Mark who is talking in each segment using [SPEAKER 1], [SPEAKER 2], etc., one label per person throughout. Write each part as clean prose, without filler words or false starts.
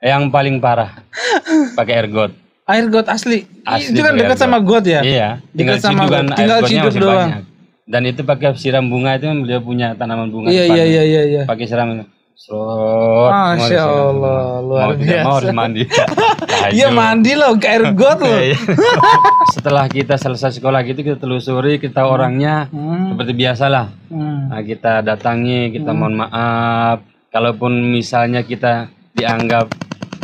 [SPEAKER 1] Yang paling parah pakai air got.
[SPEAKER 2] Air got asli.
[SPEAKER 1] Asli
[SPEAKER 2] Itu kan
[SPEAKER 1] pakai
[SPEAKER 2] dekat
[SPEAKER 1] air
[SPEAKER 2] sama got ya?
[SPEAKER 1] Iya, tinggal
[SPEAKER 2] Dekat sama
[SPEAKER 1] Ciduk kan,
[SPEAKER 2] got.
[SPEAKER 1] air
[SPEAKER 2] Tinggal
[SPEAKER 1] gotnya
[SPEAKER 2] Ciduk
[SPEAKER 1] masih
[SPEAKER 2] doang.
[SPEAKER 1] banyak. Dan itu pakai siram bunga itu beliau punya tanaman bunga
[SPEAKER 2] Iya,
[SPEAKER 1] depannya.
[SPEAKER 2] iya.
[SPEAKER 1] Pakai siram semua
[SPEAKER 2] Masya
[SPEAKER 1] disiram semua.
[SPEAKER 2] Allah, luar
[SPEAKER 1] Mau tidak mau
[SPEAKER 2] biasa.
[SPEAKER 1] harus mandi.
[SPEAKER 2] Iya mandi loh, ke air got loh.
[SPEAKER 1] Iya. Setelah kita selesai sekolah gitu kita telusuri, kita orangnya seperti biasalah. Nah, kita datangi, kita mohon maaf. Kalaupun misalnya kita dianggap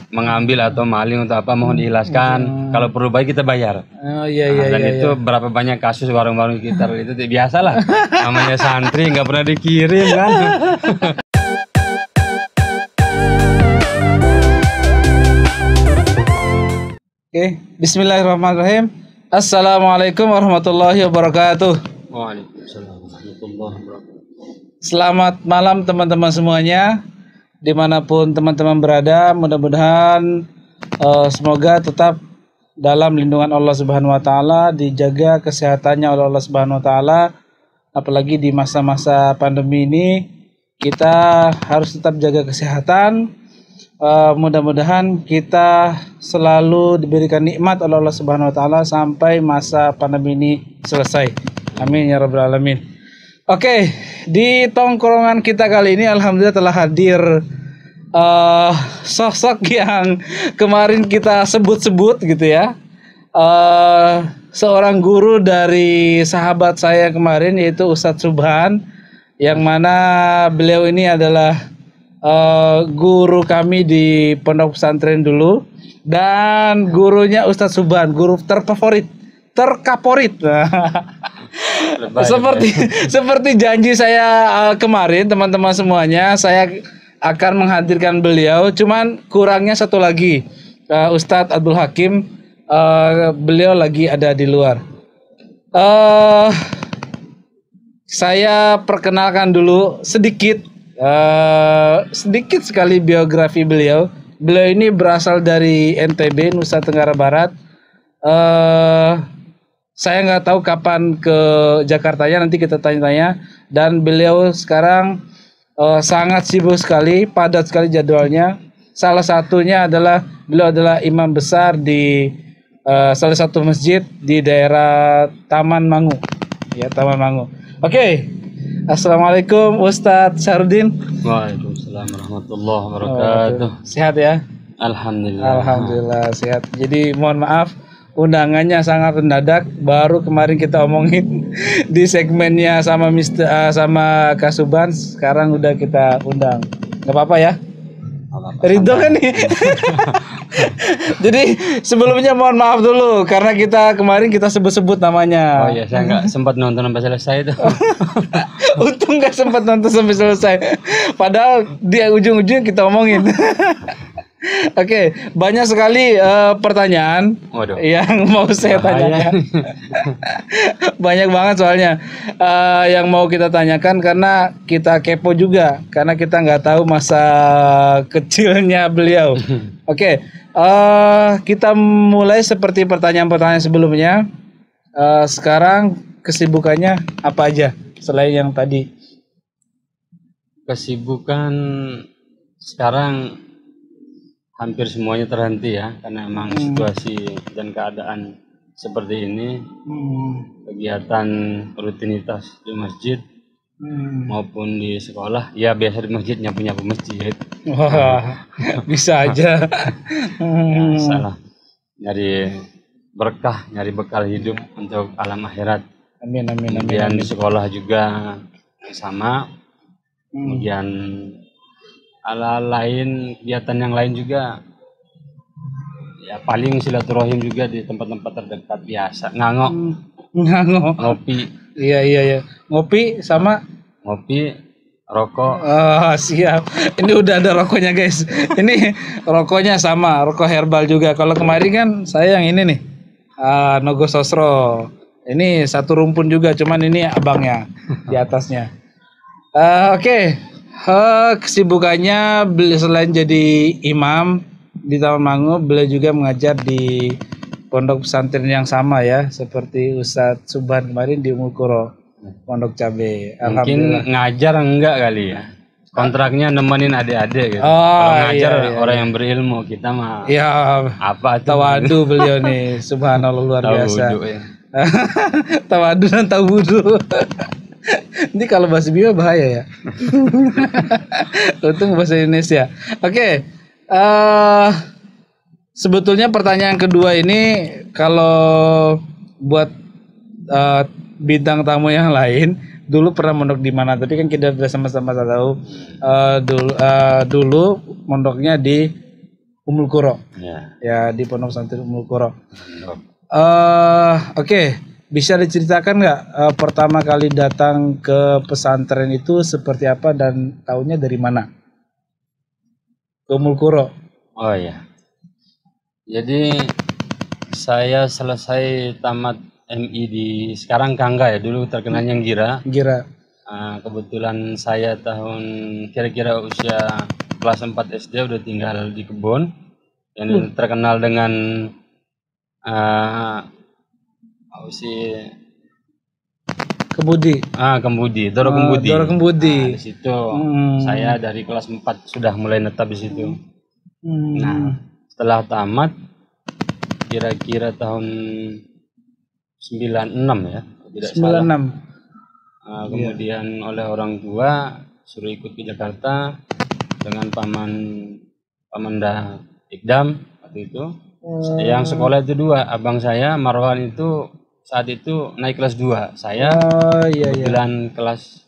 [SPEAKER 1] mengambil atau maling untuk apa, mohon dijelaskan. Kalau perlu baik kita bayar.
[SPEAKER 2] Oh iya.
[SPEAKER 1] Dan itu berapa banyak kasus warung-warung sekitar itu biasalah. Namanya santri nggak pernah dikirim kan.
[SPEAKER 2] Oke, bismillahirrahmanirrahim. Assalamualaikum warahmatullahi wabarakatuh.
[SPEAKER 1] Waalaikumsalam warahmatullahi wabarakatuh.
[SPEAKER 2] Selamat malam teman-teman semuanya, dimanapun teman-teman berada. Mudah-mudahan semoga tetap dalam lindungan Allah Subhanahu Wa Taala, dijaga kesehatannya oleh Allah Subhanahu Wa Taala. Apalagi di masa-masa pandemi ini, kita harus tetap jaga kesehatan. Mudah-mudahan kita selalu diberikan nikmat oleh Allah Subhanahu Wa Taala sampai masa pandemi ini selesai. Amin ya rabbal alamin. Oke, di tongkrongan kita kali ini alhamdulillah telah hadir sosok yang kemarin kita sebut-sebut gitu ya. Seorang guru dari sahabat saya kemarin, yaitu Ustadz Subhan, yang mana beliau ini adalah guru kami di pondok pesantren dulu, dan gurunya Ustadz Subhan, guru terkaporit. Seperti janji saya kemarin, teman-teman semuanya, saya akan menghadirkan beliau. Cuman kurangnya satu lagi, Ustadz Abdul Hakim, beliau lagi ada di luar. Saya perkenalkan dulu sedikit sekali biografi beliau. Beliau ini berasal dari NTB, Nusa Tenggara Barat. Saya nggak tahu kapan ke Jakartanya, nanti kita tanya-tanya. Dan beliau sekarang sangat sibuk sekali, padat sekali jadwalnya. Salah satunya adalah beliau adalah imam besar di salah satu masjid di daerah Taman Mangu. Ya, Taman Mangu. Oke. Assalamualaikum Ustadz Syarudin.
[SPEAKER 1] Waalaikumsalam warahmatullahi wabarakatuh.
[SPEAKER 2] Sehat ya?
[SPEAKER 1] Alhamdulillah.
[SPEAKER 2] Alhamdulillah sehat. Jadi mohon maaf undangannya sangat mendadak. Baru kemarin kita omongin di segmennya sama sama Kasuban. Sekarang udah kita undang. Gak apa-apa ya? Ridho kan nih. Jadi sebelumnya mohon maaf dulu karena kemarin kita sebut-sebut namanya.
[SPEAKER 1] Oh iya, saya nggak sempat nonton sampai selesai itu.
[SPEAKER 2] Untung nggak sempat nonton sampai selesai. Padahal di ujung-ujung kita omongin. Oke, banyak sekali pertanyaan.
[SPEAKER 1] Waduh.
[SPEAKER 2] Yang mau saya tanyakan. Banyak banget soalnya yang mau kita tanyakan, karena kita kepo juga, karena kita nggak tahu masa kecilnya beliau. Oke, kita mulai seperti pertanyaan-pertanyaan sebelumnya. Sekarang kesibukannya apa aja selain yang tadi?
[SPEAKER 1] Kesibukan sekarang hampir semuanya terhenti ya, karena memang situasi dan keadaan seperti ini. Kegiatan rutinitas di masjid maupun di sekolah, ya biasa di masjid nyapu masjid.
[SPEAKER 2] Wah, bisa aja.
[SPEAKER 1] Salah, nyari berkah, nyari bekal hidup untuk alam akhirat.
[SPEAKER 2] Amin.
[SPEAKER 1] Kemudian di sekolah juga sama. Kemudian kegiatan yang lain juga ya, paling silaturahim juga di tempat-tempat terdekat biasa, ngangok, ngopi.
[SPEAKER 2] Iya. Ngopi sama
[SPEAKER 1] rokok.
[SPEAKER 2] Siap. Ini udah ada rokoknya guys. Ini rokoknya sama, rokok herbal juga. Kalau kemarin kan saya yang ini nih, Nogo Sosro. Ini satu rumpun juga, cuman ini abangnya di atasnya. Oke. Kesibukannya beliau selain jadi imam di Taman Mangu, beliau juga mengajar di pondok pesantren yang sama ya, seperti Ustadz Subhan kemarin di Umul Qura, Pondok Cabe.
[SPEAKER 1] Mungkin ngajar enggak kali ya? kontraknya nemenin adik-adik gitu.
[SPEAKER 2] Oh,
[SPEAKER 1] Kalau ngajar
[SPEAKER 2] iya, iya,
[SPEAKER 1] orang yang berilmu, kita mah
[SPEAKER 2] Ya,
[SPEAKER 1] apa tuh?
[SPEAKER 2] tawadu beliau nih, subhanallah luar
[SPEAKER 1] Tahu
[SPEAKER 2] biasa.
[SPEAKER 1] wudhu ya.
[SPEAKER 2] Tawadu dan tahu wudhu. Ini kalau bahasa Bima bahaya ya. Untung bahasa Indonesia. Oke. Sebetulnya pertanyaan kedua ini kalau buat bintang tamu yang lain, dulu pernah mondok di mana? Tapi kan kita sudah sama-sama tahu. Dulu mondoknya di Ummul Qura. Ya, di Pondok Pesantren Ummul Qura. Oke. Bisa diceritakan nggak pertama kali datang ke pesantren itu seperti apa dan tahunya dari mana? Ke Ummul Qura.
[SPEAKER 1] Oh iya. Jadi saya selesai tamat MI di sekarang Kangga ya, dulu terkenalnya Gira. Kebetulan saya tahun kira-kira usia kelas 4 SD udah tinggal di kebun yang terkenal dengan
[SPEAKER 2] Kembudi.
[SPEAKER 1] Doro Kembudi.
[SPEAKER 2] Doro Kembudi.
[SPEAKER 1] Di situ saya dari kelas 4 sudah mulai netap di situ. Nah, setelah tamat kira-kira tahun 96 ya, tidak
[SPEAKER 2] 96.
[SPEAKER 1] salah. Kemudian oleh orang tua suruh ikut ke Jakarta dengan Pamanda Ikdam waktu itu. Yang sekolah itu 2, abang saya Marwan itu saat itu naik kelas 2. Saya kebetulan kelas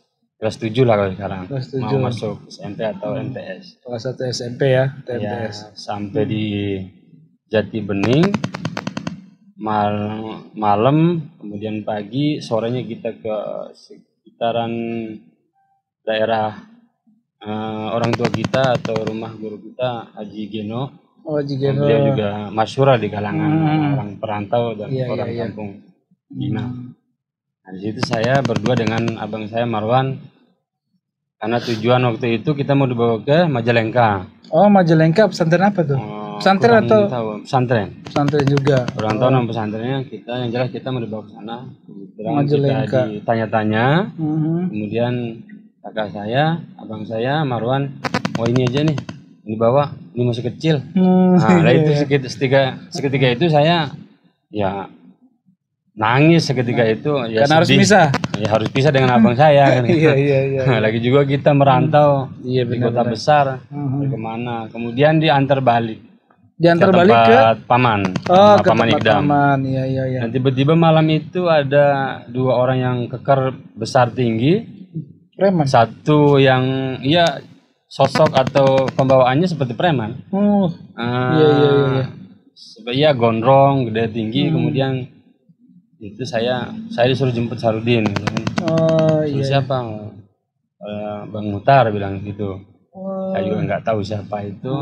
[SPEAKER 1] 7 lah kalau sekarang. Mau masuk SMP atau MTS.
[SPEAKER 2] Kelas 1 SMP ya, MTS.
[SPEAKER 1] Ya, sampai di Jati Bening malam, kemudian pagi, sorenya kita ke sekitaran daerah orang tua kita atau rumah guru kita Haji Geno. Beliau juga masyhur di kalangan orang perantau dan orang kampung Bima. Nah, di situ saya berdua dengan abang saya Marwan, karena tujuan waktu itu kita mau dibawa ke Majalengka.
[SPEAKER 2] Oh, Majalengka pesantren apa tuh? Pesantren atau?
[SPEAKER 1] Pesantren.
[SPEAKER 2] Pesantren juga.
[SPEAKER 1] Kurang tahu nama pesantrennya, yang jelas kita mau dibawa ke sana.
[SPEAKER 2] Majalengka.
[SPEAKER 1] Kita ditanya-tanya, kemudian kakak saya, abang saya Marwan, oh ini aja nih, ini bawa, ini masih kecil. Nah, itu seketika itu saya ya nangis seketika itu ya,
[SPEAKER 2] karena harus pisah.
[SPEAKER 1] Ya harus pisah dengan abang saya kan.
[SPEAKER 2] Iya.
[SPEAKER 1] Lagi juga kita merantau di kota
[SPEAKER 2] benar.
[SPEAKER 1] besar. Kemana? Kemudian diantar balik.
[SPEAKER 2] Diantar balik ke
[SPEAKER 1] paman.
[SPEAKER 2] ke
[SPEAKER 1] Paman Ikdam.
[SPEAKER 2] Iya.
[SPEAKER 1] Dan tiba-tiba malam itu ada 2 orang yang kekar besar tinggi.
[SPEAKER 2] Preman.
[SPEAKER 1] Satu yang sosok atau pembawaannya seperti preman.
[SPEAKER 2] Iya.
[SPEAKER 1] Iya, gondrong, gede tinggi, kemudian itu saya disuruh jemput Sarudin. Siapa? Bang Mutar bilang gitu. Saya juga nggak tahu siapa itu.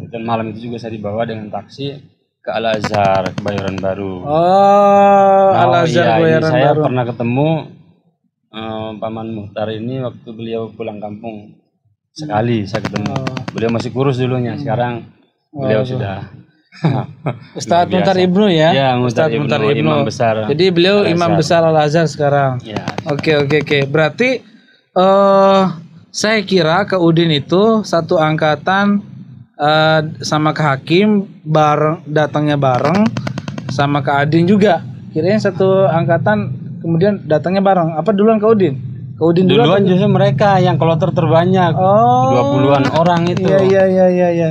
[SPEAKER 1] Dan malam itu juga saya dibawa dengan taksi ke Al Azhar, Kebayoran Baru.
[SPEAKER 2] Al Azhar, Kebayoran
[SPEAKER 1] saya
[SPEAKER 2] Baru.
[SPEAKER 1] pernah ketemu Paman Muhtar ini waktu beliau pulang kampung. Sekali saya ketemu. Beliau masih kurus dulunya, sekarang beliau sudah
[SPEAKER 2] Ustadz Muhtar Ibnu ya?
[SPEAKER 1] Ya, Ustadz Muhtar Ibnu, imam besar.
[SPEAKER 2] Jadi beliau imam besar Al Azhar sekarang.
[SPEAKER 1] Ya.
[SPEAKER 2] Oke. Berarti saya kira ke Udin itu satu angkatan sama ke Hakim datangnya bareng, sama ke Adin juga. Kirain satu angkatan kemudian datangnya bareng. Apa duluan ke Udin? Ke Udin
[SPEAKER 1] duluan justru mereka yang kloter terbanyak. 20-an orang itu.
[SPEAKER 2] Iya.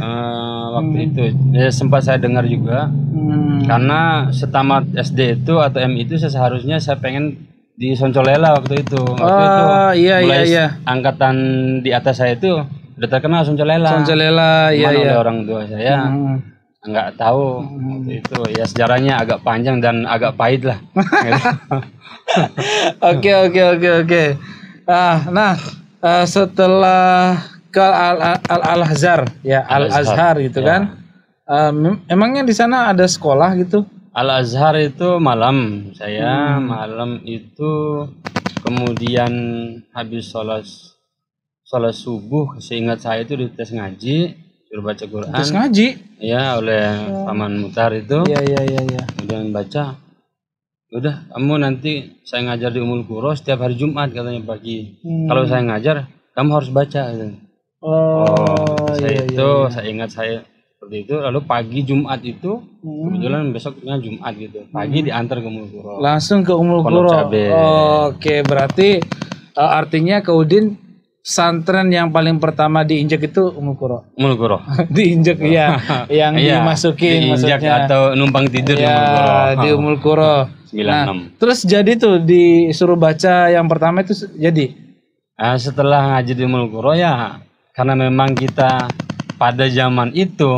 [SPEAKER 1] Waktu itu ya, sempat saya dengar juga. Karena setamat SD itu atau MI itu seharusnya saya pengen di Soncolela waktu itu.
[SPEAKER 2] Iya.
[SPEAKER 1] Angkatan di atas saya itu udah terkenal Soncolela. Oleh orang tua saya nggak tahu waktu itu. Ya sejarahnya agak panjang dan agak pahit lah.
[SPEAKER 2] Oke. Setelah ke Al Azhar ya, Al Azhar gitu kan. Emangnya di sana ada sekolah gitu?
[SPEAKER 1] Al Azhar itu malam malam itu kemudian habis sholat subuh, seingat saya itu dites ngaji, suruh baca Quran.
[SPEAKER 2] Tes ngaji?
[SPEAKER 1] Ya, oleh Paman Muhtar itu.
[SPEAKER 2] Iya.
[SPEAKER 1] Kemudian baca, udah kamu nanti saya ngajar di Ummul Qura setiap hari Jumat katanya pagi. Kalau saya ngajar kamu harus baca.
[SPEAKER 2] Oh,
[SPEAKER 1] saya
[SPEAKER 2] iya,
[SPEAKER 1] itu
[SPEAKER 2] iya.
[SPEAKER 1] saya ingat saya seperti itu. Lalu pagi Jumat itu kebetulan besoknya Jumat gitu. Pagi diantar ke Mulkuro.
[SPEAKER 2] Langsung ke Ummul
[SPEAKER 1] Pondok
[SPEAKER 2] Qura.
[SPEAKER 1] Cabe.
[SPEAKER 2] Oke, berarti artinya ke Udin pesantren yang paling pertama diinjak itu Ummul Qura.
[SPEAKER 1] Mulkuro.
[SPEAKER 2] Diinjak ya, yang
[SPEAKER 1] Iya,
[SPEAKER 2] dimasukin
[SPEAKER 1] diinjak
[SPEAKER 2] maksudnya.
[SPEAKER 1] atau numpang tidur di Mulkuro.
[SPEAKER 2] Ya, di Ummul Qura.
[SPEAKER 1] 96.
[SPEAKER 2] Nah, terus jadi tuh disuruh baca yang pertama itu jadi.
[SPEAKER 1] Setelah ngaji di Mulkuro ya, karena memang kita pada zaman itu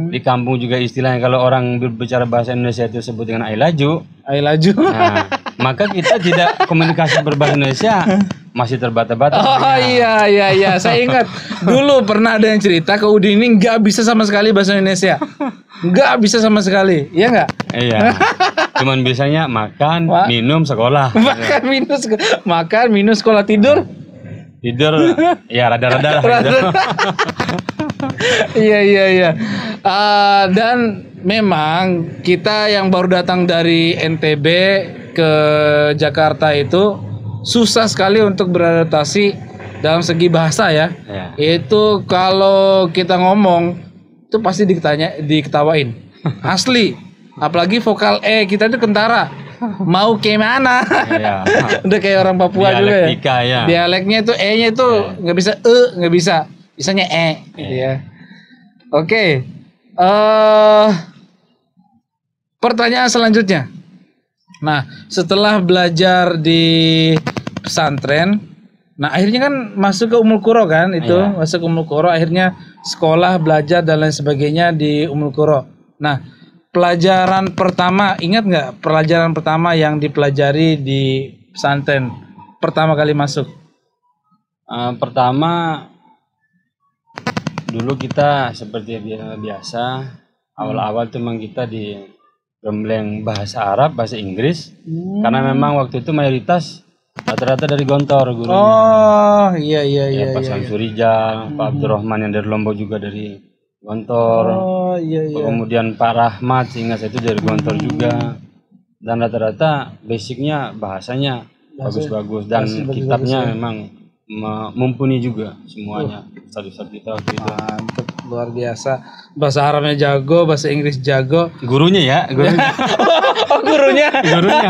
[SPEAKER 1] di kampung juga istilahnya kalau orang berbicara bahasa Indonesia itu sebut dengan ai laju.
[SPEAKER 2] Ayo laju.
[SPEAKER 1] Nah, maka kita tidak komunikasi berbahasa Indonesia masih terbata-bata.
[SPEAKER 2] Oh iya, saya ingat dulu pernah ada yang cerita ke Udin ini nggak bisa sama sekali bahasa Indonesia, nggak bisa sama sekali, ya nggak?
[SPEAKER 1] Iya. Cuman biasanya makan, minum, sekolah.
[SPEAKER 2] Makan minum sekolah tidur.
[SPEAKER 1] Tidur ya rada-rada lah gitu.
[SPEAKER 2] Iya. Dan memang kita yang baru datang dari NTB ke Jakarta itu susah sekali untuk beradaptasi dalam segi bahasa ya. Itu kalau kita ngomong itu pasti diketawain. Asli. Apalagi vokal E kita itu kentara. Mau ke mana?
[SPEAKER 1] Iya.
[SPEAKER 2] Udah kayak orang Papua juga ya.
[SPEAKER 1] Dialektika ya.
[SPEAKER 2] Dialeknya itu E-nya itu nggak bisa nggak bisa. Bisanya gitu ya. Oke. Pertanyaan selanjutnya. Nah, setelah belajar di pesantren, nah akhirnya kan masuk ke Ummul Qura kan itu, masuk ke Ummul Qura akhirnya sekolah, belajar dan lain sebagainya di Ummul Qura. Nah, pelajaran pertama, ingat nggak pelajaran pertama yang dipelajari di pesantren pertama kali masuk?
[SPEAKER 1] Pertama dulu kita seperti biasa awal-awal tuh memang kita digembleng bahasa Arab, bahasa Inggris karena memang waktu itu mayoritas rata-rata dari Gontor gurunya.
[SPEAKER 2] Oh iya.
[SPEAKER 1] Pak Samsurijal, Pak Abdurrahman yang dari Lombok juga dari Gontor.
[SPEAKER 2] Oh iya.
[SPEAKER 1] Kemudian Pak Rahmat seingat saya itu dari Gontor juga. Dan rata-rata basicnya bahasanya bagus-bagus dan kitabnya memang mumpuni juga semuanya. Satu-satu kita waktu itu.
[SPEAKER 2] Mantep, luar biasa. Bahasa Arabnya jago, bahasa Inggris jago.
[SPEAKER 1] Gurunya ya, gurunya.
[SPEAKER 2] Oh gurunya.
[SPEAKER 1] Gurunya.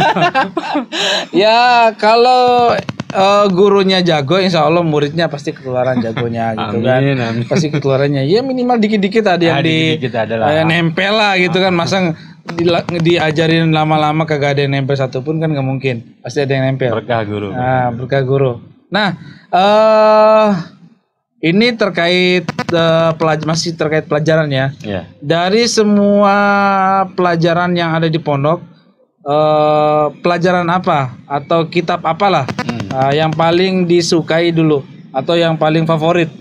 [SPEAKER 2] Ya kalau gurunya jago, insya Allah muridnya pasti ketularan jagonya gitu kan.
[SPEAKER 1] Amin.
[SPEAKER 2] Pasti ketularannya. Ya minimal dikit-dikit ada yang
[SPEAKER 1] dikit-dikit adalah.
[SPEAKER 2] Nempel lah gitu kan. Masa diajarin lama-lama kagak ada yang nempel satupun kan nggak mungkin. Pasti ada yang nempel.
[SPEAKER 1] Berkah guru.
[SPEAKER 2] Nah, berkah guru. Nah, ini terkait masih terkait pelajaran ya. Dari semua pelajaran yang ada di pondok, pelajaran apa atau kitab apalah yang paling disukai dulu atau yang paling favorit?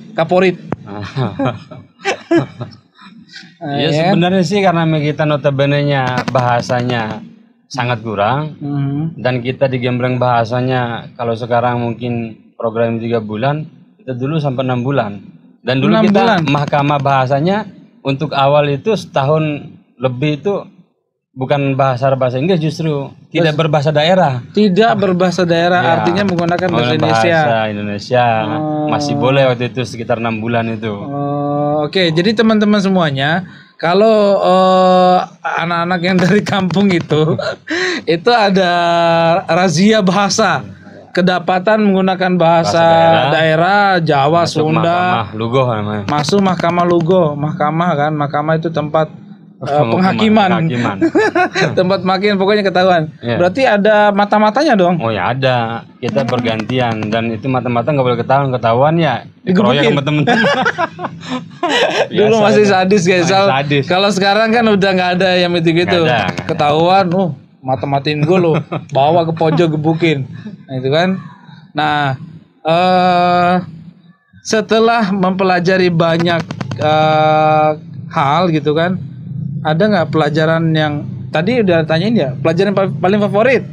[SPEAKER 1] Ya sebenarnya sih karena kita notabene-nya bahasanya sangat kurang dan kita digembleng bahasanya kalau sekarang mungkin program 3 bulan, kita dulu sampai 6 bulan. Dan dulu kita mahkamah bahasanya untuk awal itu setahun lebih itu bukan bahasa Inggris, justru tidak berbahasa daerah. Tidak berbahasa daerah,
[SPEAKER 2] artinya menggunakan bahasa Indonesia.
[SPEAKER 1] Bahasa Indonesia masih boleh waktu itu sekitar 6 bulan itu.
[SPEAKER 2] Oke, jadi teman-teman semuanya, kalau anak-anak yang dari kampung itu ada razia bahasa. Kedapatan menggunakan bahasa daerah Jawa,
[SPEAKER 1] masuk
[SPEAKER 2] Sunda,
[SPEAKER 1] mahkamah Lugo namanya.
[SPEAKER 2] Masuk mahkamah Lugo, mahkamah itu tempat penghakiman. Tempat makin pokoknya ketahuan. Berarti ada mata-matanya dong.
[SPEAKER 1] Oh ya ada. Kita bergantian dan itu mata-mata nggak boleh ketahuan ya. Dikeroyok sama temen-temen.
[SPEAKER 2] Dulu masih sadis guys. Kalau sekarang kan udah nggak ada yang gitu. Ketahuan, mata-matiin gue lo, bawa ke pojok gebukin. Nah, itu kan. Nah, setelah mempelajari banyak hal gitu kan, ada nggak pelajaran yang tadi udah tanyain ya, pelajaran paling favorit?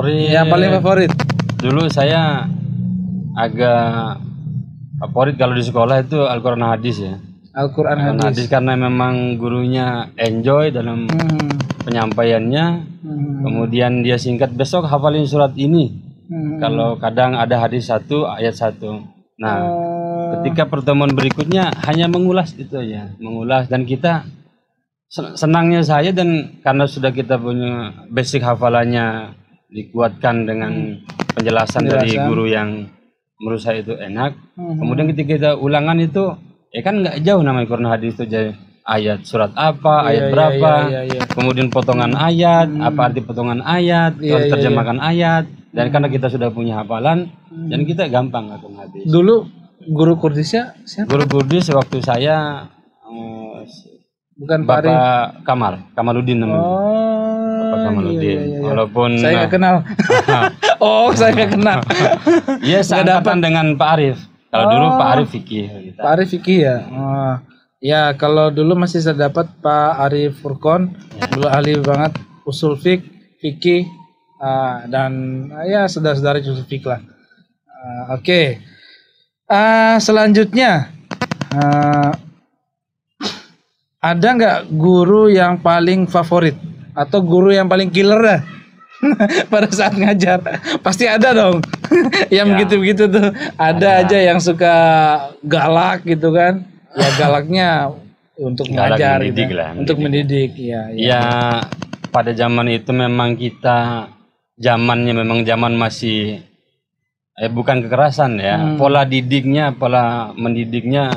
[SPEAKER 2] Yang paling favorit.
[SPEAKER 1] Dulu saya agak favorit kalau di sekolah itu Al-Quran Hadis ya.
[SPEAKER 2] Al-Quran Hadis
[SPEAKER 1] karena memang gurunya enjoy dalam penyampaiannya. Kemudian dia singkat, besok hafalin surat ini. Kalau kadang ada hadis 1 ayat 1. Nah, ketika pertemuan berikutnya hanya mengulas itu aja, mengulas, dan kita senangnya saya, dan karena sudah kita punya basic hafalannya dikuatkan dengan penjelasan dari guru yang menurut saya itu enak. Kemudian ketika kita ulangan itu, kan nggak jauh namanya Quran hadis itu, jadi ayat surat apa, ayat berapa, kemudian potongan ayat, apa arti potongan ayat, terjemahkan ayat, dan karena kita sudah punya hafalan, dan kita gampang akan hadis.
[SPEAKER 2] Dulu guru Kurdisnya siapa?
[SPEAKER 1] Guru Kurdis waktu saya
[SPEAKER 2] Bukan Pak Arif.
[SPEAKER 1] Bapak Kamaludin namanya. Bapak Kamaludin. Walaupun
[SPEAKER 2] saya nggak kenal. Oh, saya nggak kenal.
[SPEAKER 1] Iya, seangkatan dengan Pak Arif. Kalau dulu Pak Arif fikih.
[SPEAKER 2] Pak Arif fikih ya. Ya, kalau dulu masih saya dapat Pak Arif Furqon, dulu ahli banget usul fikih, dan ya saudara-saudara usul fikih lah. Oke. Selanjutnya, ada nggak guru yang paling favorit atau guru yang paling killer dah pada saat ngajar? Pasti ada dong. Yang begitu-begitu tuh ada aja yang suka galak gitu kan. Ya galaknya untuk mengajar,
[SPEAKER 1] mendidik
[SPEAKER 2] gitu.
[SPEAKER 1] lah,
[SPEAKER 2] Untuk mendidik. Ya,
[SPEAKER 1] pada zaman itu memang kita zamannya memang zaman masih bukan kekerasan ya. Pola didiknya, pola mendidiknya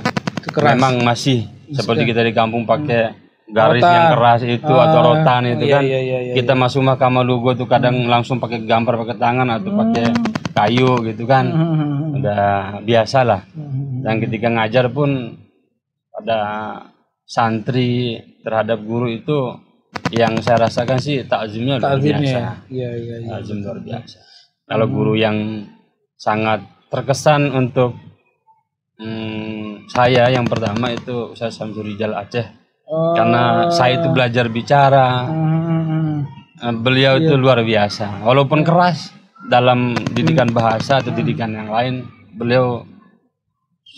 [SPEAKER 2] keras.
[SPEAKER 1] Memang masih seperti kita di kampung pakai garis yang keras itu atau rotan itu kan. Kita masuk Mahkamah Lugo tuh kadang langsung pakai gambar pakai tangan atau pakai kayu gitu kan. Udah biasa lah. Dan ketika ngajar pun pada santri terhadap guru itu yang saya rasakan sih takzimnya luar biasa. Takzim luar biasa. Kalau guru yang sangat terkesan untuk saya yang pertama itu Ustaz Samsul Rijal Aceh, karena saya itu belajar bicara. Beliau itu luar biasa, walaupun keras dalam didikan bahasa atau didikan yang lain, beliau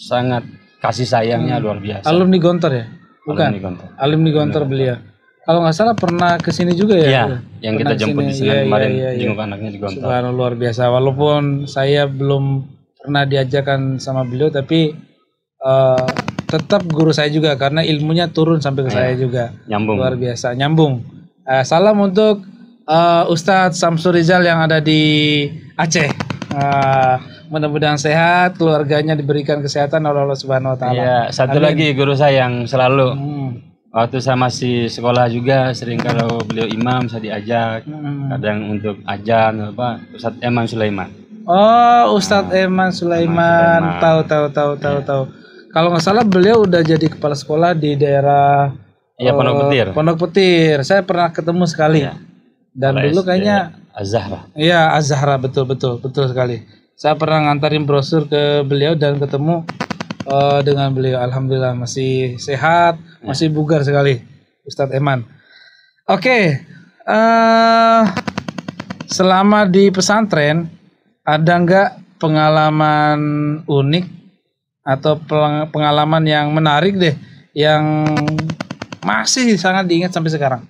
[SPEAKER 1] sangat kasih sayangnya luar biasa.
[SPEAKER 2] Alumni Gontor ya? Bukan. Alumni Gontor beliau. Kalau nggak salah pernah kesini juga ya?
[SPEAKER 1] Iya, yang kita jemput di sini kemarin, jenguk anaknya di Gontor.
[SPEAKER 2] Luar biasa. Walaupun saya belum pernah diajarkan sama beliau, tapi tetap guru saya juga karena ilmunya turun sampai ke saya juga.
[SPEAKER 1] Nyambung.
[SPEAKER 2] Luar biasa, nyambung. Salam untuk Ustadz Samsul Rizal yang ada di Aceh. Mudah-mudahan sehat, keluarganya diberikan kesehatan oleh Allah Subhanahu Wa Taala.
[SPEAKER 1] Iya, satu lagi guru saya yang selalu waktu saya masih sekolah juga sering kalau beliau imam saya diajak, kadang untuk ajan apa, Ustadz Eman Sulaiman.
[SPEAKER 2] Oh, Ustadz Eman Sulaiman. Tahu. Kalau nggak salah beliau udah jadi kepala sekolah di daerah
[SPEAKER 1] Pondok Petir.
[SPEAKER 2] Pondok Petir. Saya pernah ketemu sekali. Dan dulu kayaknya
[SPEAKER 1] Az-Zahra.
[SPEAKER 2] Iya, Az-Zahra, betul sekali. Saya pernah ngantarin brosur ke beliau dan ketemu dengan beliau. Alhamdulillah masih sehat, masih bugar sekali Ustadz Eman. Oke. Selama di pesantren ada nggak pengalaman unik atau pengalaman yang menarik deh yang masih sangat diingat sampai sekarang?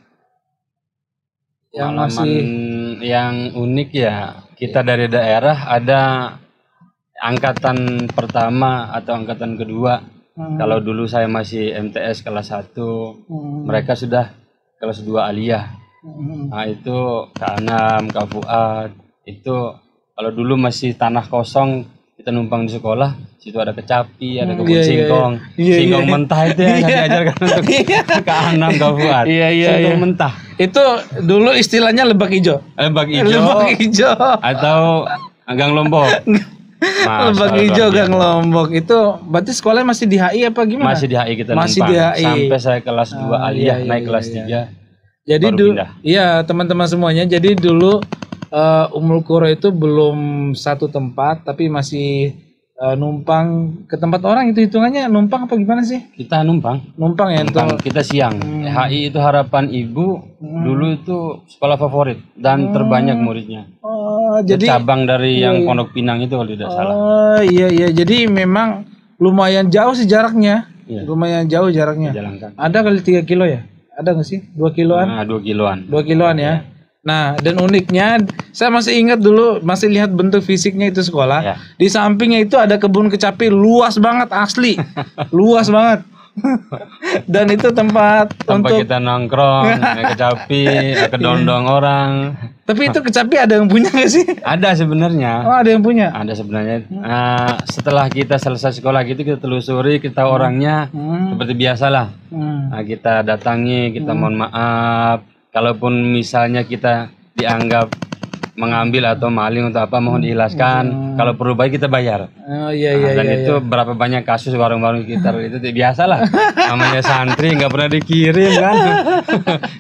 [SPEAKER 1] Pengalaman yang unik ya, kita dari daerah ada angkatan pertama atau angkatan kedua. Kalau dulu saya masih MTS kelas 1, mereka sudah kelas 2 aliyah. Nah itu Kak Anam, Kak Fuad, itu kalau dulu masih tanah kosong, kita numpang di sekolah, situ ada kecapi, ada kebun singkong, singkong mentah itu yang diajarkan untuk Kak Anam, Kak Fuad, singkong mentah.
[SPEAKER 2] Itu dulu istilahnya lebak hijau.
[SPEAKER 1] Lebak hijau atau gang Lombok.
[SPEAKER 2] Lebak hijau gang Lombok itu berarti sekolahnya masih di HI apa gimana?
[SPEAKER 1] Masih di HI kita
[SPEAKER 2] masih
[SPEAKER 1] numpang.
[SPEAKER 2] Di HI.
[SPEAKER 1] Sampai saya kelas 2 aliyah, naik kelas 3.
[SPEAKER 2] Jadi dulu, teman-teman semuanya. Jadi dulu Ummul Qura itu belum satu tempat, tapi masih numpang ke tempat orang. Itu hitungannya numpang apa gimana sih?
[SPEAKER 1] Kita numpang ya. Numpang, kita siang. HI itu Harapan Ibu dulu itu sekolah favorit dan terbanyak muridnya. Jadi cabang dari yang Pondok Pinang itu kalau tidak salah.
[SPEAKER 2] Iya. Jadi memang lumayan jauh sih jaraknya. Lumayan jauh jaraknya. Ada kali 3 kilo ya? Ada nggak sih? 2 kiloan?
[SPEAKER 1] 2 kiloan.
[SPEAKER 2] 2 kiloan ya. Nah, dan uniknya, saya masih ingat dulu, masih lihat bentuk fisiknya itu sekolah.
[SPEAKER 1] Ya.
[SPEAKER 2] Di sampingnya itu ada kebun kecapi luas banget asli, luas banget. Dan itu tempat untuk.
[SPEAKER 1] kita nongkrong, kecapi, kedondong orang.
[SPEAKER 2] Tapi itu kecapi ada yang punya nggak sih?
[SPEAKER 1] Ada sebenarnya.
[SPEAKER 2] Oh, ada yang punya.
[SPEAKER 1] Ada sebenarnya. Setelah kita selesai sekolah gitu, kita telusuri, kita orangnya seperti biasalah. Nah, kita datangi, kita mohon maaf. Kalaupun misalnya kita dianggap mengambil atau maling untuk apa, mohon diikhlaskan. Kalau perlu bayar, kita bayar.
[SPEAKER 2] Oh iya iya.
[SPEAKER 1] Dan
[SPEAKER 2] iya,
[SPEAKER 1] itu berapa banyak kasus warung-warung sekitar itu biasa lah. Namanya santri nggak pernah dikirim kan.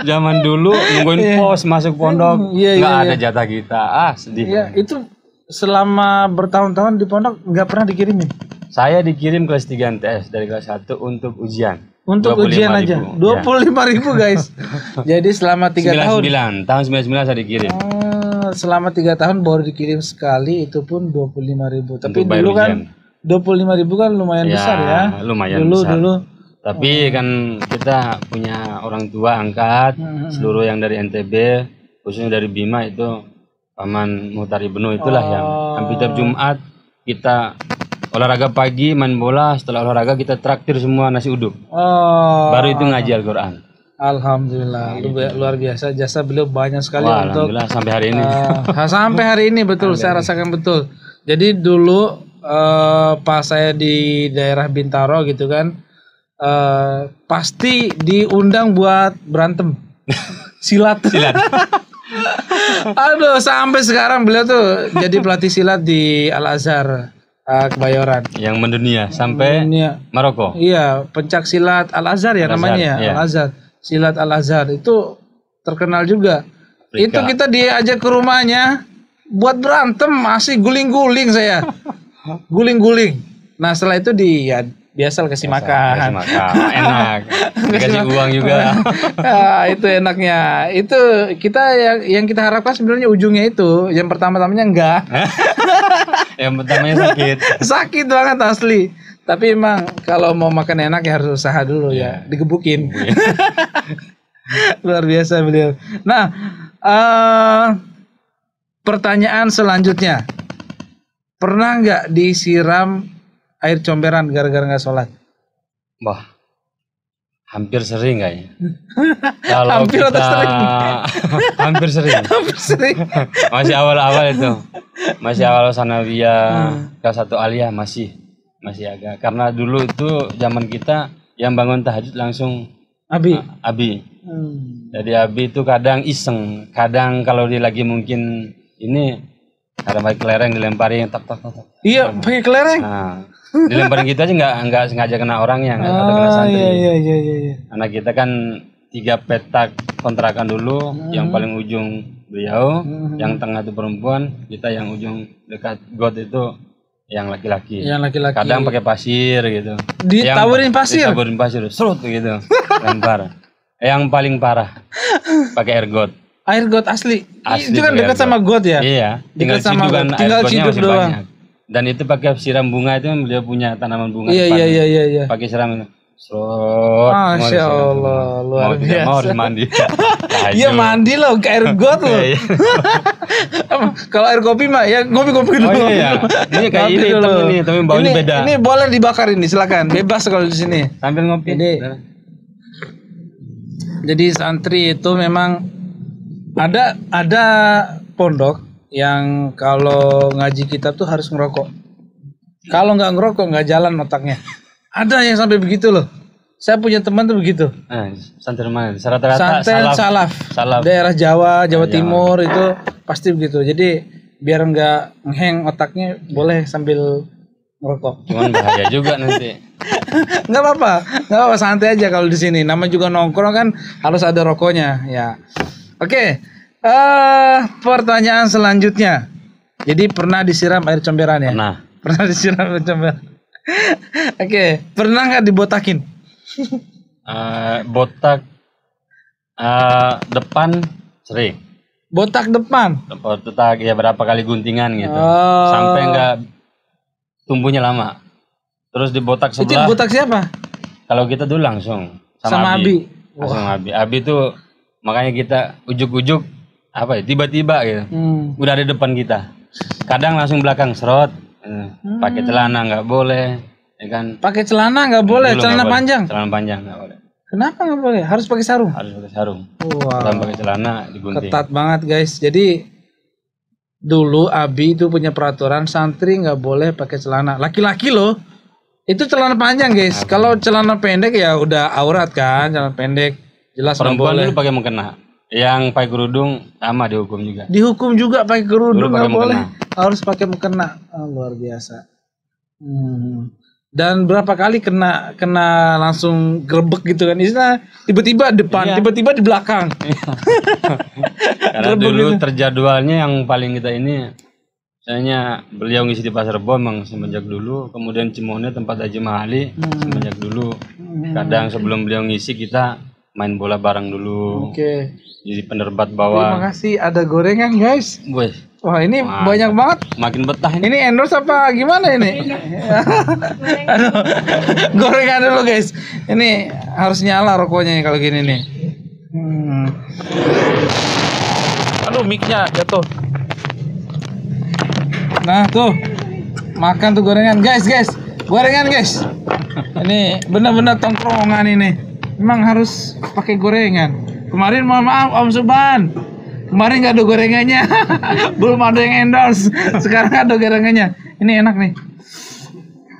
[SPEAKER 1] Zaman dulu nungguin pos masuk pondok, nggak ada jatah kita. Sedih.
[SPEAKER 2] Iya, itu selama bertahun-tahun di pondok nggak pernah dikirimin.
[SPEAKER 1] Saya dikirim kelas 3 MTS dari kelas 1 untuk ujian.
[SPEAKER 2] Untuk ujian aja. 25.000 guys. Jadi selama 3 tahun.
[SPEAKER 1] Tahun 99 saya dikirim.
[SPEAKER 2] Selama 3 tahun baru dikirim sekali, itu pun 25.000. Tapi dulu kan 25.000 kan lumayan besar ya.
[SPEAKER 1] Lumayan besar. Dulu. Tapi kan kita punya orang tua angkat, seluruh yang dari NTB, khususnya dari Bima itu Paman Muhtar Ibnu itulah yang hampir tiap Jumat kita olahraga pagi, main bola, setelah olahraga kita traktir semua nasi uduk. Baru itu ngaji Al-Quran.
[SPEAKER 2] Alhamdulillah, luar biasa, jasa beliau banyak sekali. Untuk
[SPEAKER 1] alhamdulillah sampai hari ini.
[SPEAKER 2] Sampai hari ini betul, saya rasakan betul. Jadi dulu pas saya di daerah Bintaro gitu kan, pasti diundang buat berantem, silat. Aduh, sampai sekarang beliau tuh jadi pelatih silat di Al-Azhar Kebayoran.
[SPEAKER 1] Yang mendunia sampai Maroko.
[SPEAKER 2] Iya, pencak silat Al-Azhar ya namanya ya. Al-Azhar. Silat Al-Azhar itu terkenal juga. Afrika. Itu kita diajak ke rumahnya buat berantem, masih guling-guling saya. Guling-guling. Nah, setelah itu biasa kasih makan.
[SPEAKER 1] Enak. Dikasih uang juga.
[SPEAKER 2] Itu enaknya. Itu kita yang kita harapkan sebenarnya ujungnya itu. Yang pertama-tamanya enggak.
[SPEAKER 1] Yang pertamanya sakit.
[SPEAKER 2] Sakit banget asli. Tapi emang kalau mau makan enak ya harus usaha dulu ya. Digebukin. Luar biasa beliau. Nah, pertanyaan selanjutnya. Pernah nggak disiram air comberan gara-gara nggak sholat?
[SPEAKER 1] Wah, hampir sering kayaknya. Kalau
[SPEAKER 2] hampir
[SPEAKER 1] kita hampir sering. Masih awal-awal itu. Masih awal sanawiyah, kelas 1 aliyah masih agak. Karena dulu itu zaman kita yang bangun tahajud langsung Abi. Jadi Abi itu kadang iseng, kadang kalau dia lagi mungkin ini ada pakai kelereng dilemparin tak.
[SPEAKER 2] Iya, pakai kelereng.
[SPEAKER 1] Nah, dilemparin gitu aja nggak sengaja kena orangnya, nggak kena santri.
[SPEAKER 2] Iya.
[SPEAKER 1] Anak kita kan 3 petak kontrakan dulu, yang paling ujung beliau, yang tengah itu perempuan, kita yang ujung dekat got itu yang laki-laki. Kadang pakai pasir gitu.
[SPEAKER 2] Ditaburin pasir,
[SPEAKER 1] serut gitu, lempar. Yang paling parah pakai air got.
[SPEAKER 2] Air got asli. Itu kan dekat sama got ya?
[SPEAKER 1] Iya. Tinggal ciduk doang. Banyak. Dan itu pakai siram bunga itu, beliau punya tanaman bunga.
[SPEAKER 2] Iya.
[SPEAKER 1] Pakai siram. Masya
[SPEAKER 2] Allah, luar biasa.
[SPEAKER 1] Mau harus mandi.
[SPEAKER 2] Iya mandi loh, ke air got loh. Kalau air kopi mah ya ngopi-ngopi dulu.
[SPEAKER 1] Oh iya. Ini kayak ini ini, tapi baunya beda.
[SPEAKER 2] Ini boleh dibakar ini, silakan. Bebas kalau di sini.
[SPEAKER 1] Sambil ngopi.
[SPEAKER 2] Jadi santri itu memang ada pondok yang kalau ngaji kitab tuh harus ngerokok. Kalau nggak ngerokok nggak jalan otaknya. Ada yang sampai begitu loh. Saya punya teman tuh begitu.
[SPEAKER 1] Santri mana? Rata-rata
[SPEAKER 2] salaf. Daerah Jawa Timur itu pasti begitu. Jadi biar nggak ngeheng otaknya boleh sambil ngerokok.
[SPEAKER 1] Cuman bahaya juga nanti.
[SPEAKER 2] Nggak apa-apa, santai aja kalau di sini. Nama juga nongkrong kan harus ada rokoknya ya. Oke. Pertanyaan selanjutnya. Jadi pernah disiram air comberan ya? Pernah disiram air comberan. Oke, pernah nggak dibotakin?
[SPEAKER 1] Botak depan sering.
[SPEAKER 2] Botak depan?
[SPEAKER 1] Botak ya berapa kali guntingan gitu. Sampai nggak tumbuhnya lama. Terus dibotak sebelah.
[SPEAKER 2] Itu botak siapa?
[SPEAKER 1] Kalau kita dulu langsung
[SPEAKER 2] sama Abi.
[SPEAKER 1] Langsung Abi. Abi itu makanya kita ujuk-ujuk apa ya, tiba-tiba gitu. Udah ada depan kita. Kadang langsung belakang serot. Pakai celana nggak boleh, ya kan?
[SPEAKER 2] Pakai celana nggak boleh,
[SPEAKER 1] Dulu
[SPEAKER 2] celana
[SPEAKER 1] nggak boleh.
[SPEAKER 2] panjang.
[SPEAKER 1] Celana panjang nggak boleh.
[SPEAKER 2] Kenapa nggak boleh? Harus pakai sarung.
[SPEAKER 1] Harus pakai sarung.
[SPEAKER 2] Wah,
[SPEAKER 1] Kalau pakai celana digunting.
[SPEAKER 2] ketat banget guys. Jadi dulu Abi itu punya peraturan santri nggak boleh pakai celana. Laki-laki loh, itu celana panjang guys. Kalau celana pendek ya udah aurat kan, celana pendek jelas nggak
[SPEAKER 1] Perempuan
[SPEAKER 2] boleh.
[SPEAKER 1] dulu pakai mukena. Yang pakai kerudung sama dihukum juga.
[SPEAKER 2] Dihukum juga pakai kerudung
[SPEAKER 1] Dulu pakai
[SPEAKER 2] nggak boleh.
[SPEAKER 1] mukena.
[SPEAKER 2] Harus pakai mukena. Oh, luar biasa. Dan berapa kali kena langsung grebek gitu kan? Istilah tiba-tiba depan, tiba-tiba di belakang.
[SPEAKER 1] Karena dulu terjadwalnya yang paling kita ini, misalnya beliau ngisi di Pasar Rebo memang semenjak dulu, kemudian Cimone tempat Haji Mahali semenjak dulu. Kadang sebelum beliau ngisi kita main bola bareng dulu.
[SPEAKER 2] Oke.
[SPEAKER 1] Jadi penerbat
[SPEAKER 2] Terima
[SPEAKER 1] bawah.
[SPEAKER 2] kasih, ada gorengan guys.
[SPEAKER 1] Wih,
[SPEAKER 2] Wah ini banyak banget.
[SPEAKER 1] makin betah ini.
[SPEAKER 2] Ini endorse apa gimana ini? Aduh, gorengan dulu guys. Ini harus nyala rokoknya nih kalau gini nih. Aduh, mic-nya jatuh. Nah tuh, makan tuh gorengan guys. Gorengan guys. Ini benar-benar tongkrongan ini. Memang harus pakai gorengan. Kemarin mohon maaf Om Suban. Kemarin nggak ada gorengannya, belum ada yang endorse. Sekarang ada gorengannya. Ini enak nih.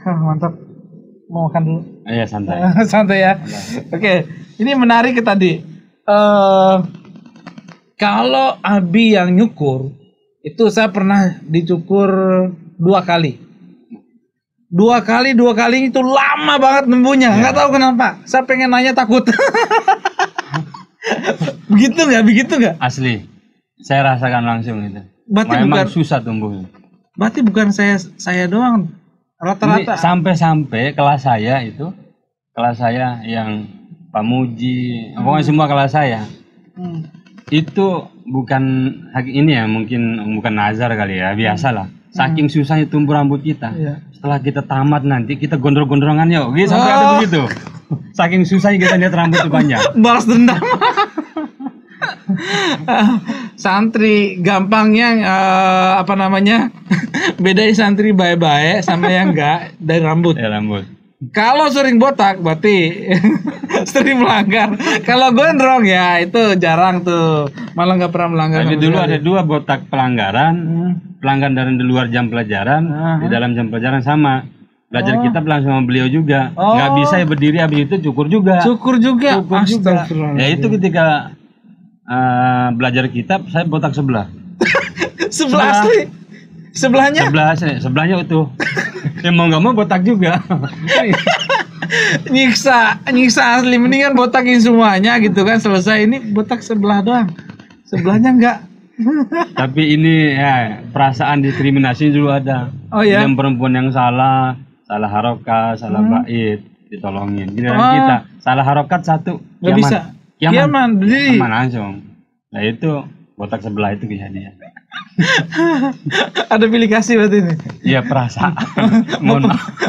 [SPEAKER 2] Mantap. Mau makan dulu?
[SPEAKER 1] Iya santai.
[SPEAKER 2] Santai ya. Oke, ini menarik tadi. Kalau Abi yang nyukur, itu saya pernah dicukur 2 kali. 2 kali itu lama banget nembuhnya. Nggak tahu kenapa. Saya pengen nanya takut. Begitu nggak?
[SPEAKER 1] Asli. Saya rasakan langsung itu.
[SPEAKER 2] Berarti
[SPEAKER 1] memang
[SPEAKER 2] bukan
[SPEAKER 1] susah tumbuhnya.
[SPEAKER 2] Berarti bukan saya doang. Rata-rata.
[SPEAKER 1] Ini sampai kelas saya yang Pak Muji, pokoknya semua kelas saya. Itu bukan ini ya, mungkin bukan nazar kali ya, biasalah. Saking susahnya tumbuh rambut kita. Setelah kita tamat nanti kita gondrong-gondrongan yuk. Gitu, sampai ada begitu. Saking susahnya kita lihat rambut itu panjang.
[SPEAKER 2] Balas dendam. Santri gampangnya bedain santri baik-baik sama yang enggak dari rambut.
[SPEAKER 1] Ya rambut.
[SPEAKER 2] Kalau sering botak berarti sering melanggar. Kalau gondrong ya itu jarang tuh, malah nggak pernah melanggar.
[SPEAKER 1] Tapi dulu ada 2 botak pelanggaran, pelanggaran di luar jam pelajaran, di dalam jam pelajaran sama. Belajar kita langsung sama beliau juga. Nggak bisa ya berdiri, habis itu cukur juga.
[SPEAKER 2] Cukur juga.
[SPEAKER 1] Ya itu ketika belajar kitab saya botak sebelah.
[SPEAKER 2] Sebelah asli. Sebelahnya?
[SPEAKER 1] Sebelahnya utuh. Ya mau nggak mau botak juga.
[SPEAKER 2] nyiksa asli, mendingan botakin semuanya gitu kan, selesai. Ini botak sebelah doang. Sebelahnya enggak.
[SPEAKER 1] Tapi ini ya perasaan diskriminasi dulu ada.
[SPEAKER 2] Oh ya.
[SPEAKER 1] Yang perempuan yang salah harokat, salah bait ditolongin. Giliran kita salah harokat 1
[SPEAKER 2] nggak bisa. Kiaman berdiri.
[SPEAKER 1] Aman langsung. Nah itu botak sebelah itu kejadian.
[SPEAKER 2] Ada pilih kasih berarti ini.
[SPEAKER 1] Iya perasaan.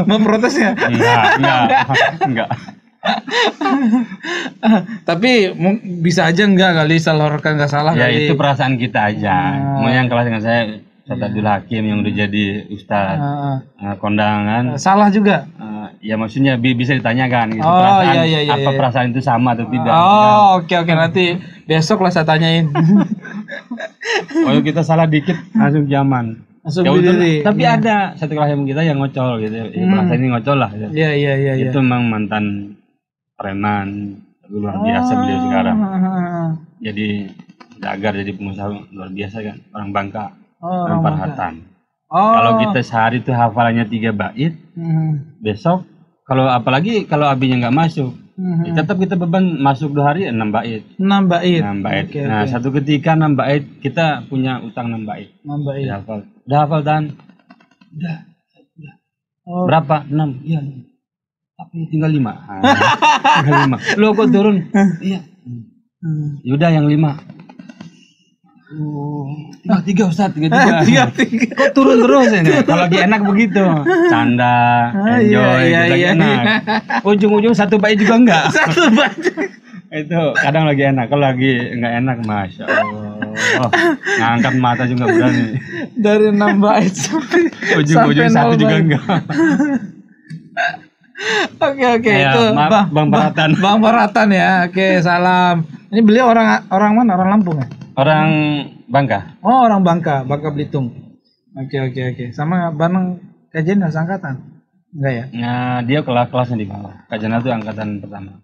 [SPEAKER 2] Mau protes ya?
[SPEAKER 1] Enggak.
[SPEAKER 2] Tapi bisa aja enggak kali, salah harokat nggak salah
[SPEAKER 1] Ya
[SPEAKER 2] kali.
[SPEAKER 1] itu perasaan kita aja. Mau yang kelas dengan saya Ustaz Abdul Hakim yang udah jadi Ustaz kondangan.
[SPEAKER 2] Salah juga.
[SPEAKER 1] Ya maksudnya bisa ditanyakan gitu. Perasaan itu sama atau tidak.
[SPEAKER 2] Oke. Nanti besok lah saya tanyain.
[SPEAKER 1] Oh kita salah dikit langsung zaman.
[SPEAKER 2] Langsung
[SPEAKER 1] Ya udah,
[SPEAKER 2] berdiri.
[SPEAKER 1] tapi ada satu kelas yang kita yang ngocol gitu. Ya, perasaan ini ngocol lah. Gitu.
[SPEAKER 2] Iya.
[SPEAKER 1] Itu memang mantan preman, luar biasa beliau sekarang. Jadi agar jadi pengusaha luar biasa kan, orang Bangka, orang Parhatan. Kalau kita sehari itu hafalannya 3 bait, besok kalau apalagi kalau abinya nggak masuk, ya tetap kita beban masuk 2 hari 6 bait.
[SPEAKER 2] 6 bait.
[SPEAKER 1] 6 bait. Nah, satu ketika 6 bait kita punya utang 6 bait.
[SPEAKER 2] 6 bait.
[SPEAKER 1] Udah hafal dan udah. Berapa? 6. Iya. Tapi tinggal 5. Tinggal 5. Lo kok turun? Iya. Yaudah yang 5. 3 Ustaz, 3. Kok turun terus ini? Kalau lagi enak begitu. Canda, enjoy, lagi enak. Ujung-ujung 1 bait juga enggak.
[SPEAKER 2] 1 bait.
[SPEAKER 1] Itu kadang lagi enak, kalau lagi nggak enak, masya Allah, ngangkat mata juga berani.
[SPEAKER 2] Dari 6 bait sampai
[SPEAKER 1] Ujung-ujung
[SPEAKER 2] sampai
[SPEAKER 1] satu
[SPEAKER 2] 0
[SPEAKER 1] juga
[SPEAKER 2] bait.
[SPEAKER 1] enggak.
[SPEAKER 2] Oke,
[SPEAKER 1] Ya,
[SPEAKER 2] itu
[SPEAKER 1] maaf, Bang Baratan.
[SPEAKER 2] Bang Baratan ya. Oke, salam. Ini beliau orang mana? Orang Lampung ya?
[SPEAKER 1] Orang Bangka.
[SPEAKER 2] Oh, orang Bangka Belitung. Oke. Sama Banang kajian sangkatan? Enggak ya?
[SPEAKER 1] Nah, dia kelasnya di bawah. Kak Jana itu angkatan pertama.